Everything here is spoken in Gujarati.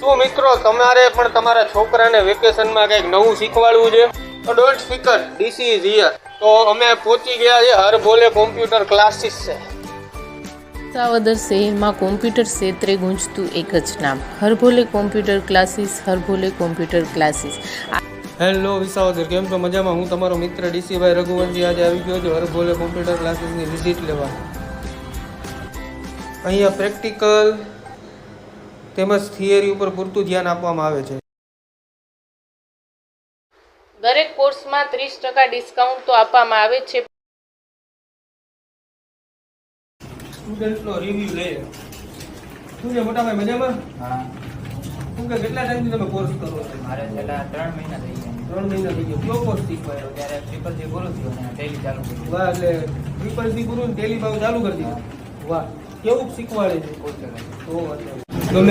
શું મિત્રો તમારે પણ તમારા છોકરાને વેકેશનમાં કંઈક નવું શીખવાડવું છે તો don't speaker DC is here. તો અમે પહોંચી ગયા છે હર બોલે કોમ્પ્યુટર ક્લાસીસ છે. વિસાવદર શહેરમાં કોમ્પ્યુટર ક્ષેત્રે ગુંજતું એક જ નામ Harbhole computer classes. Harbhole computer classes. Hello Visavadar, કેમ છો? મજામાં. હું તમારો મિત્ર ડીસીભાઈ રઘુવંશી આજે આવી ગયો છું હર બોલે કોમ્પ્યુટર ક્લાસીસની વિઝિટ લેવા. અહીંયા પ્રેક્ટિકલ તેમજ થિયરી ઉપર પૂરતું ધ્યાન આપવામાં આવે છે. દરેક કોર્સમાં 30% ડિસ્કાઉન્ટ તો આપવામાં આવે છે. સ્ટુડન્ટનો રિવ્યુ લઈએ. શું છે મોટા ભાઈ, મજામાં? હા, શું કે કેટલા ટાઈમથી તમે કોર્સ કરો છો? મારે છેલ્લા 3 મહિના થઈ ગયા. 3 મહિના થઈ ગયા. કયો કોર્સ શીખવાયો? ત્યારે ટ્રિપલ સી પૂરું થયું અને ટેલી ચાલુ કર્યું. વાહ, એટલે ટ્રિપલ સી પૂરું ટેલી ભાવ ચાલુ કરી દીધું. વાહ, કેવું શીખવાડે છે? બહુ સરસ. તો ગમે